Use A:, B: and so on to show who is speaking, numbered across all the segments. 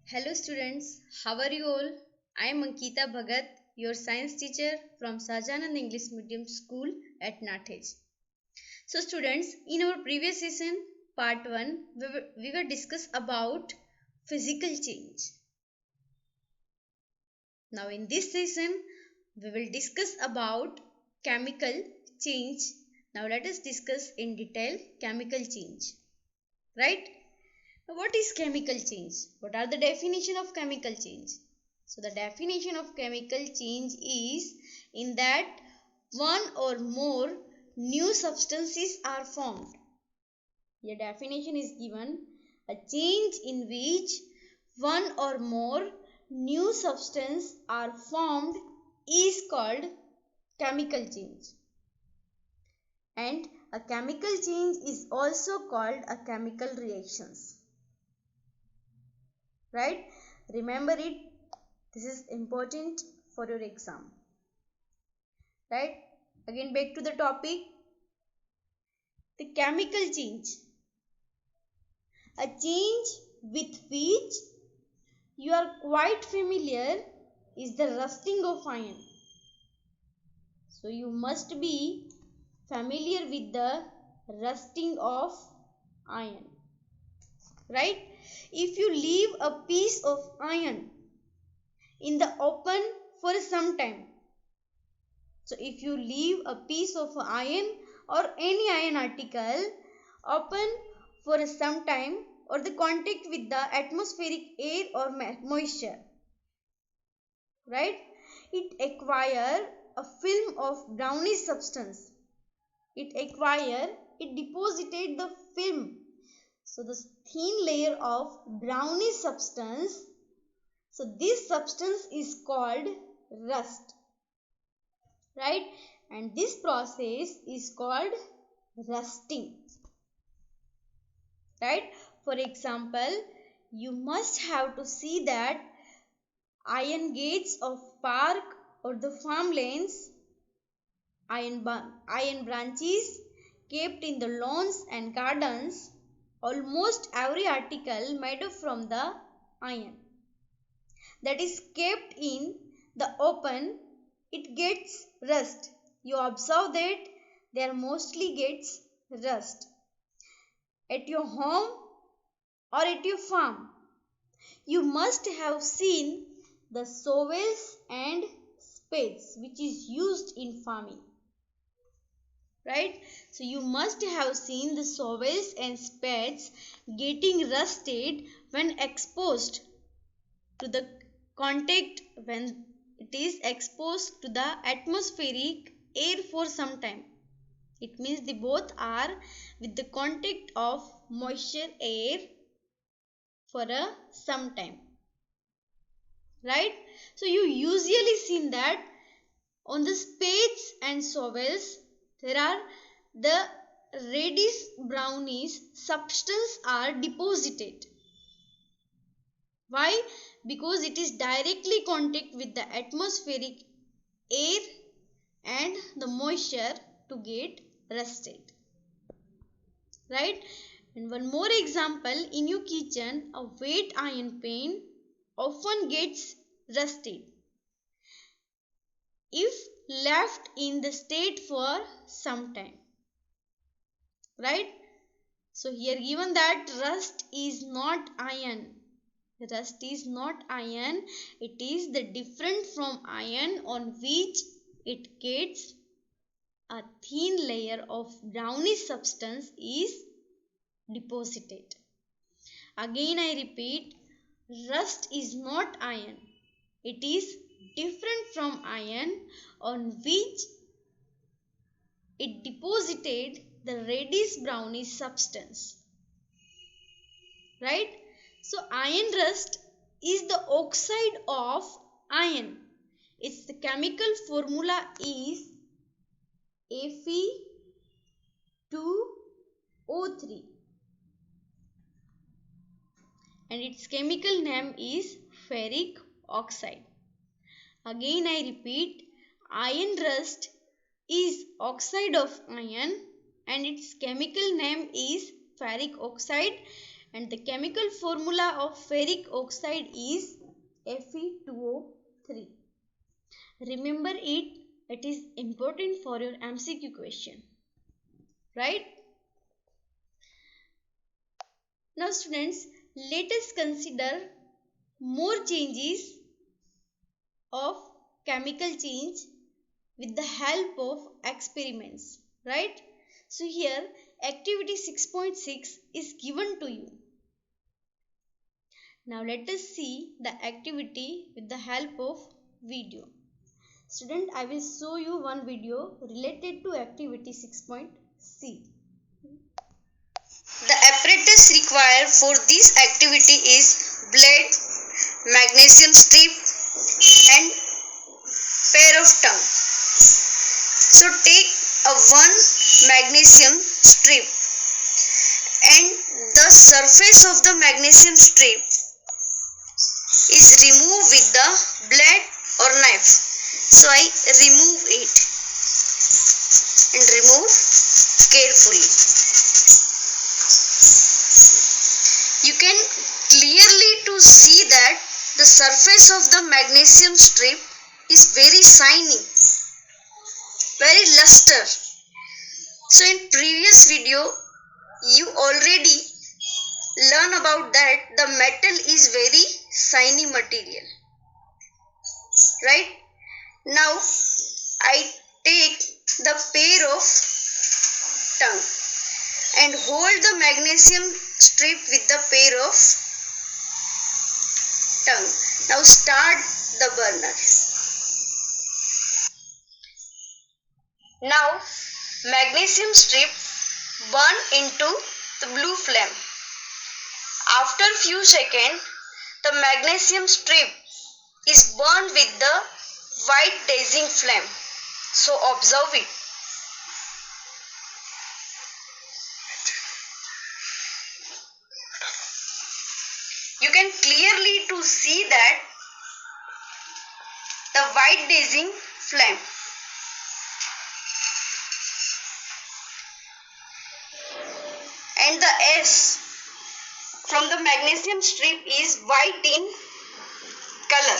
A: Hello students, how are you all? I am Ankita Bhagat, your science teacher from Sajanand English Medium School at Nathej. So students, in our previous session, part 1, we were discuss about physical change. Now in this session, we will discuss about chemical change. Now let us discuss in detail chemical change. Right? Now, what is chemical change? What are the definition of chemical change? So the definition of chemical change is in that one or more new substances are formed. The definition is given a change in which one or more new substances are formed is called chemical change. And a chemical change is also called a chemical reactions. Right? Remember it. This is important for your exam. Right? Again back to the topic. The chemical change. A change with which you are quite familiar is the rusting of iron. So you must be familiar with the rusting of iron. Right? If you leave a piece of iron in the open for some time. So if you leave a piece of iron or any iron article open for some time or the contact with the atmospheric air or moisture, right, it acquire a film of brownish substance. It deposited the film. So the thin layer of brownish substance. So this substance is called rust. Right, and this process is called rusting. Right, for example, you must have to see that iron gates of park or the farmlands, iron branches kept in the lawns and gardens. Almost every article made from the iron that is kept in the open, it gets rust. You observe that there mostly gets rust. At your home or at your farm, you must have seen the shovels and spades which is used in farming. Right? So you must have seen the shovels and spades getting rusted when exposed to the contact, when it is exposed to the atmospheric air for some time. It means they both are with the contact of moisture air for some time. Right? So you usually seen that on the spades and shovels there are the reddish brownish substance are deposited. Why? Because it is directly contact with the atmospheric air and the moisture to get rusted. Right? And one more example, in your kitchen a wet iron pan often gets rusted if left in the state for some time. Right? So here given that rust is not iron. Rust is not iron. It is the different from iron on which it gets a thin layer of brownish substance is deposited. Again I repeat, rust is not iron. It is different from iron on which it deposited the reddish brownish substance. Right? So iron rust is the oxide of iron. Its the chemical formula is Fe2O3 and its chemical name is ferric oxide. Again I repeat, iron rust is oxide of iron and its chemical name is ferric oxide, and the chemical formula of ferric oxide is Fe2O3. Remember it, it is important for your MCQ question, right? Now students, let us consider more changes of chemical change with the help of experiments, right? So here activity 6.6 is given to you. Now let us see the activity with the help of video. Student, I will show you one video related to activity 6.c.
B: The apparatus required for this activity is blade, magnesium strip and pair of tongue. So take a one magnesium strip and the surface of the magnesium strip is removed with the blade or knife. So I remove it and remove carefully. You can clearly to see that the surface of the magnesium strip is very shiny, very luster. So in previous video you already learn about that the metal is very shiny material, right? Now I take the pair of tongue and hold the magnesium strip with the pair of tongue. Now start the burner. Now magnesium strip burn into the blue flame. After few seconds, the magnesium strip is burned with the white dancing flame. So observe it. You can clearly to see that the white dancing flame. And the S from the magnesium strip is white in color.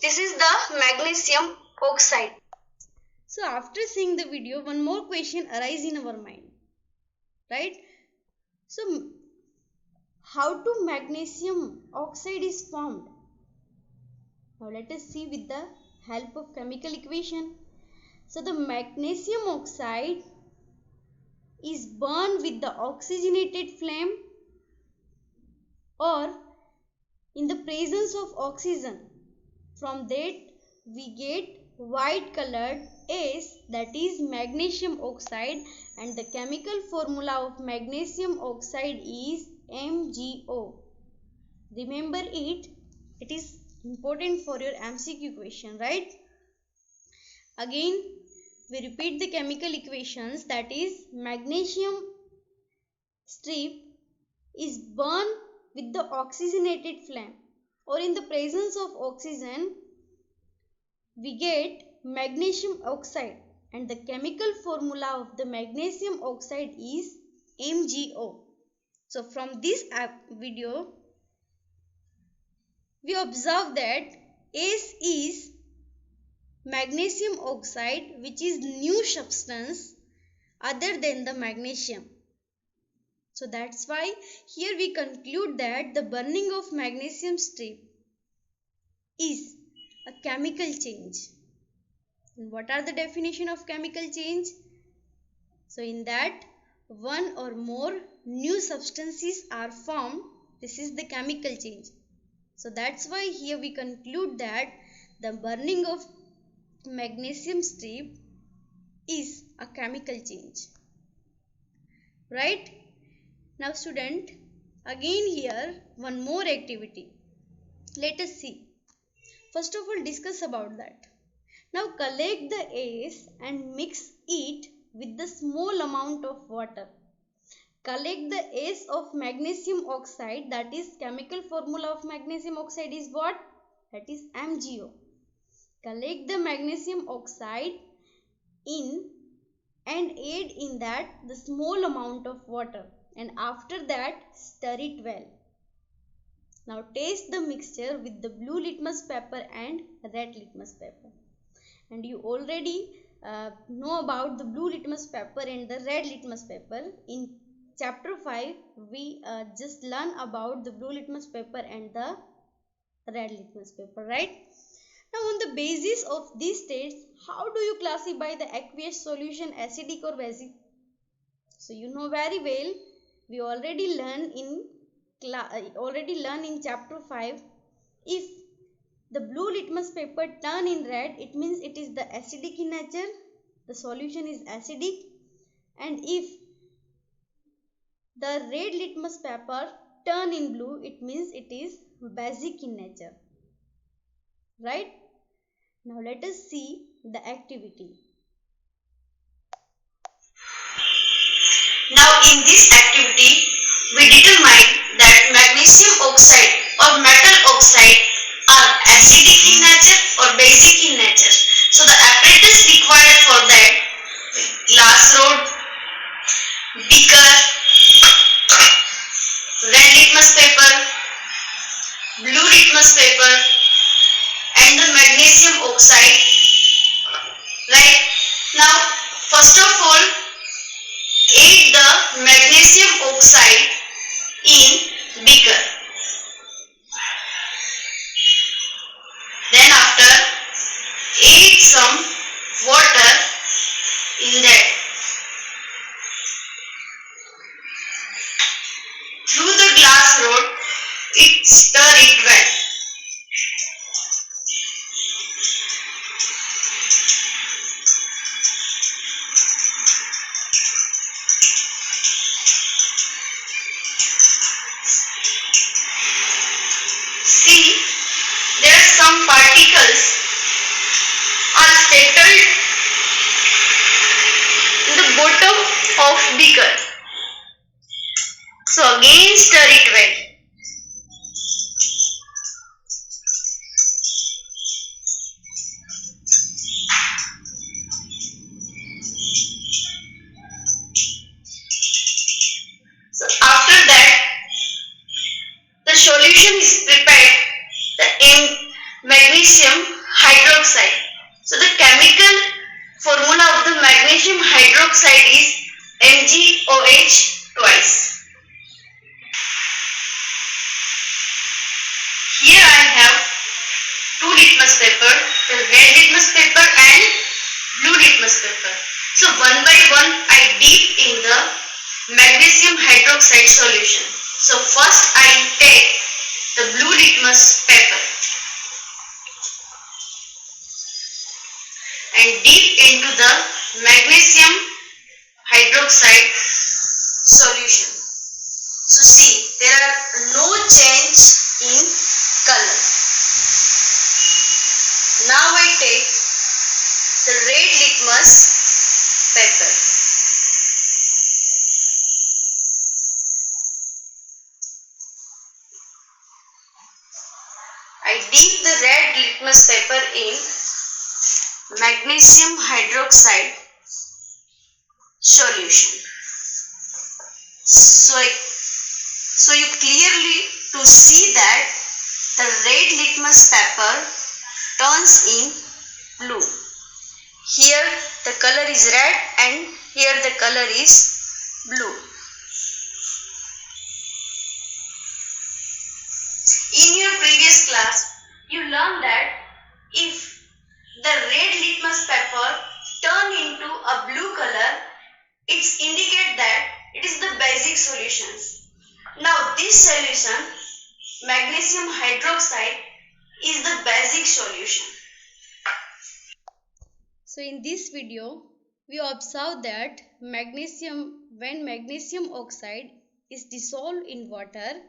B: This is the magnesium oxide.
A: So after seeing the video, one more question arises in our mind, right? So how to magnesium oxide is formed? Now let us see with the help of chemical equation. So the magnesium oxide is burned with the oxygenated flame or in the presence of oxygen. From that we get white colored S, that is magnesium oxide, and the chemical formula of magnesium oxide is MgO. Remember it, it is important for your MCQ question, right? Again we repeat the chemical equations, that is magnesium strip is burned with the oxygenated flame or in the presence of oxygen we get magnesium oxide, and the chemical formula of the magnesium oxide is MgO. So from this video we observe that S is magnesium oxide, which is new substance other than the magnesium. So that's why here we conclude that the burning of magnesium strip is a chemical change. And what are the definition of chemical change? So in that one or more new substances are formed. This is the chemical change. So that's why here we conclude that the burning of magnesium strip is a chemical change, right? Now student, again here one more activity. Let us see. First of all discuss about that. Now collect the S and mix it with the small amount of water. Collect the S of magnesium oxide, that is chemical formula of magnesium oxide is what? That is MgO. Collect the magnesium oxide in and add in that the small amount of water, and after that stir it well. Now taste the mixture with the blue litmus paper and red litmus paper. And you already know about the blue litmus paper and the red litmus paper. In chapter 5 we just learn about the blue litmus paper and the red litmus paper, right? Now on the basis of these states, how do you classify the aqueous solution acidic or basic? So you know very well, we already learn in chapter 5, if the blue litmus paper turn in red, it means it is the acidic in nature, the solution is acidic. And if the red litmus paper turn in blue, it means it is basic in nature, right? Now let us see the activity.
B: Now in this activity, we determine that magnesium oxide or metal oxide are acidic in nature or basic in nature. So the apparatus required for that: glass rod, beaker, red litmus paper, blue litmus paper, and the magnesium oxide. Right? Now, first of all, add the magnesium oxide in beaker. Then after, add some water in that. Through the glass rod, stir it well. See, there are some particles are settled in the bottom of beaker. So again stir it well. So after that, the solution is prepared, the magnesium hydroxide. So the chemical formula of the magnesium hydroxide is MgOH twice. Here I have two litmus paper, the red litmus paper and blue litmus paper. So one by one I dip in the magnesium hydroxide solution. So first I take the blue litmus paper and dip into the magnesium hydroxide solution. So see, there are no change in color. Now I take the red litmus paper. I dip the red litmus paper in magnesium hydroxide solution. So you clearly to see that the red litmus paper turns in blue. Here the color is red and here the color is blue. In your previous class, you learned that if the red litmus paper turn into a blue color, it's indicate that it is the basic solutions. Now this solution, magnesium hydroxide, is the basic solution.
A: So in this video, we observe that when magnesium oxide is dissolved in water,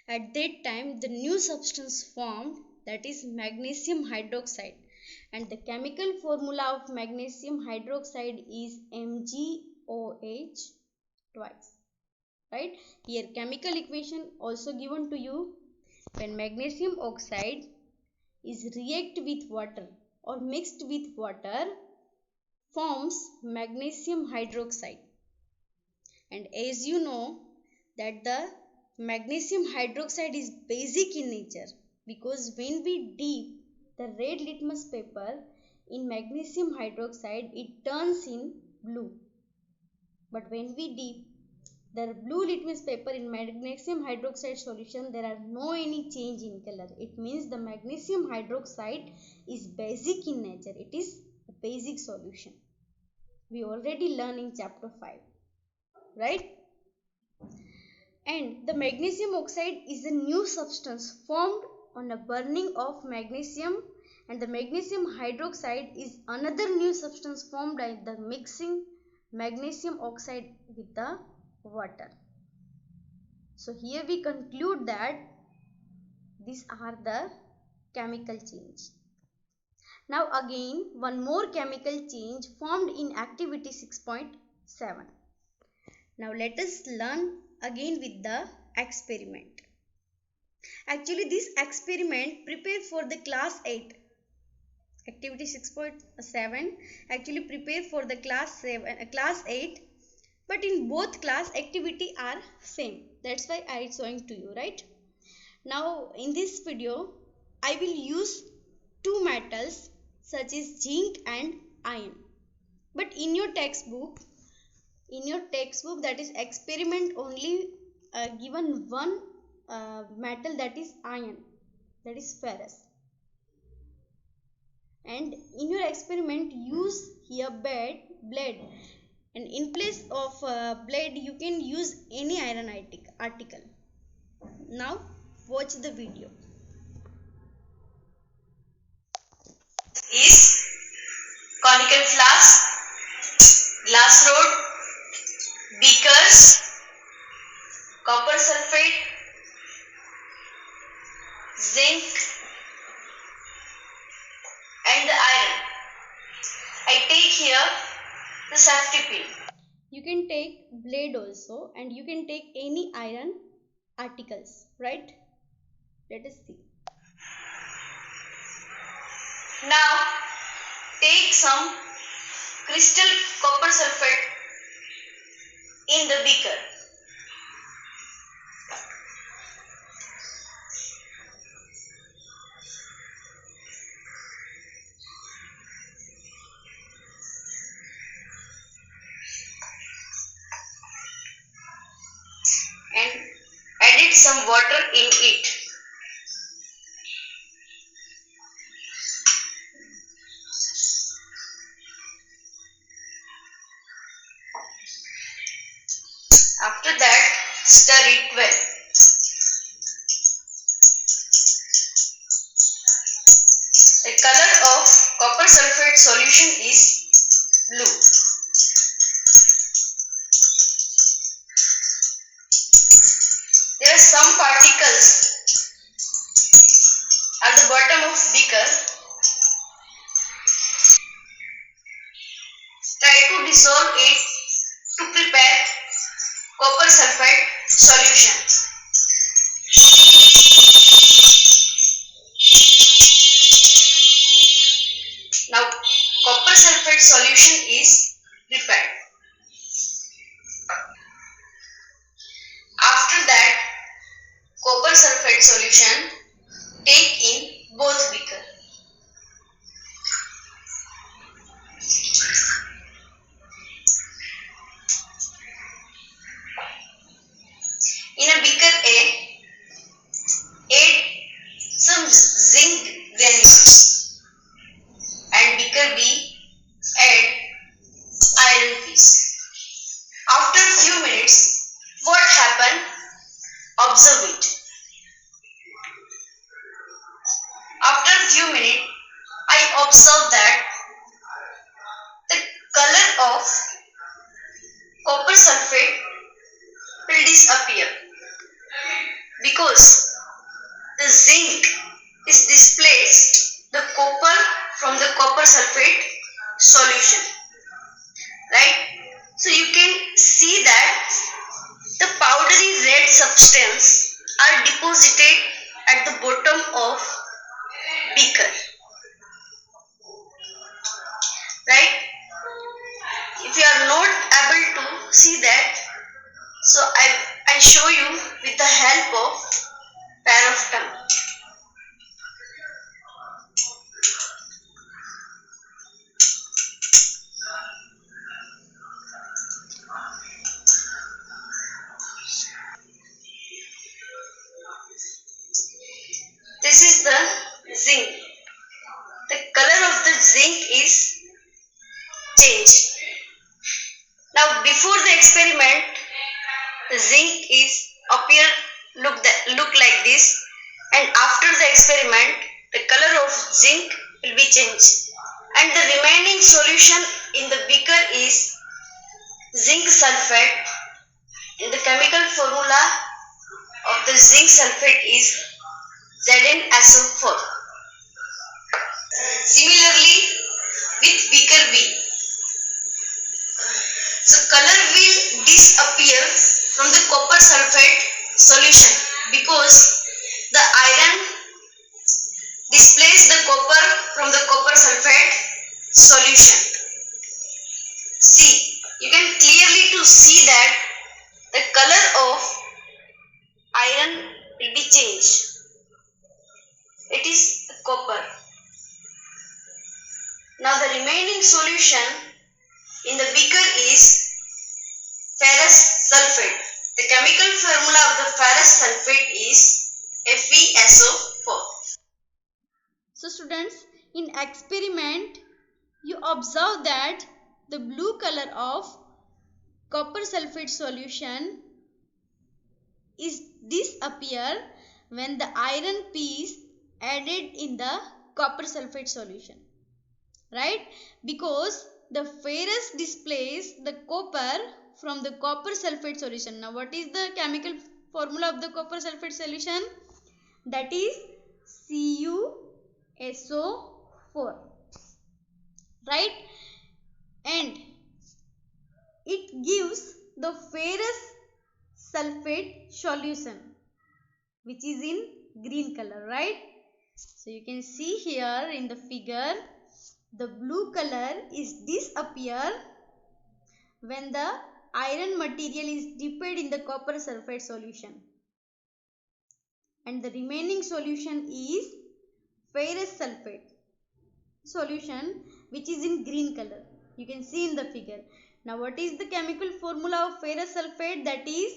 A: at that time the new substance formed, that is magnesium hydroxide, and the chemical formula of magnesium hydroxide is MgOH twice, right? Here chemical equation also given to you. When magnesium oxide is react with water or mixed with water, forms magnesium hydroxide. And as you know that the magnesium hydroxide is basic in nature, because when we dip the red litmus paper in magnesium hydroxide, it turns in blue. But when we dip the blue litmus paper in magnesium hydroxide solution, there are no any change in color. It means the magnesium hydroxide is basic in nature. It is a basic solution. We already learned in chapter 5, right? And the magnesium oxide is a new substance formed on a burning of magnesium, and the magnesium hydroxide is another new substance formed by the mixing magnesium oxide with the water. So here we conclude that these are the chemical change. Now again one more chemical change formed in activity 6.7. Now let us learn again with the experiment. Actually this experiment prepared for the class 8. Activity 6.7 actually prepared for the class 8, but in both class activity are same. That's why I am showing to you, right? Now in this video I will use two metals such as zinc and iron. But in your textbook that is experiment only given one metal, that is iron, that is ferrous. And in your experiment use here blade, and in place of blade you can use any iron article. Now watch the video.
B: Is conical flask, glass rod, beakers, copper sulfate, zinc and the iron. I take here the safety pin.
A: You can take blade also, and you can take any iron articles, right? Let us see.
B: Now take some crystal copper sulfate in the beaker. And added some water in it. After that, stir it well. The color of copper sulfate solution is blue. There are some particles at the bottom of beaker. Try to dissolve it to prepare copper sulfate solution. Now copper sulfate solution is prepared. After that, copper sulfate solution take in both beaker. In a beaker A, add some zinc granules, and beaker B, add iron piece. After a few minutes, what happened? Observe it. After a few minutes, I observe that the color of copper sulfate will disappear because the zinc is displaced the copper from the copper sulfate solution, right? So you can see that the powdery red substance are deposited at the bottom of beaker, right? zinc is changed. Now before the experiment, the zinc is look like this, and after the experiment, the color of zinc will be changed, and the remaining solution in the beaker is zinc sulfate, and the chemical formula of the zinc sulfate is ZnSO4. Similarly, with beaker B, so color will disappear from the copper sulfate solution because the iron displaces the copper from the copper sulfate solution. See, you can clearly to see that the color of iron will be changed. It is copper. Now the remaining solution in the beaker is ferrous sulfate. The chemical formula of the ferrous sulfate is FeSO4.
A: So students, in experiment, you observe that the blue color of copper sulfate solution is disappear when the iron piece added in the copper sulfate solution, right? Because the ferrous displaces the copper from the copper sulfate solution. Now what is the chemical formula of the copper sulfate solution? That is CuSO4, right? And it gives the ferrous sulfate solution, which is in green color, right? So you can see here in the figure, the blue color is disappear when the iron material is dipped in the copper sulfate solution, and the remaining solution is ferrous sulfate solution, which is in green color. You can see in the figure. Now what is the chemical formula of ferrous sulfate? That is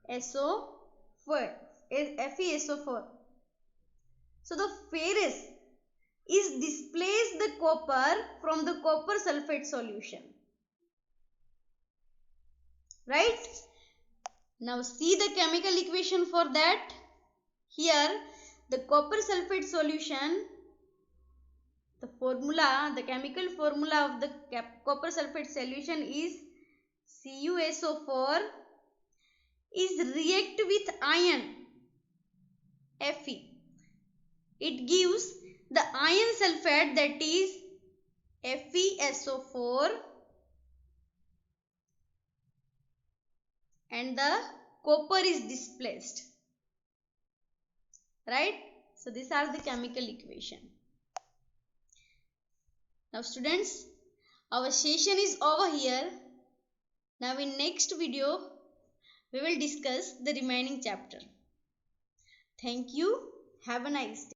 A: FeSO4. So the ferrous is displaced the copper from the copper sulfate solution, right? Now see the chemical equation for that. Here the copper sulfate solution, the chemical formula of the copper sulfate solution is CuSO4 is react with iron Fe. It gives the iron sulfate, that is FeSO4, and the copper is displaced, right? So these are the chemical equation. Now students, our session is over here. Now in next video we will discuss the remaining chapter. Thank you. Have a nice day.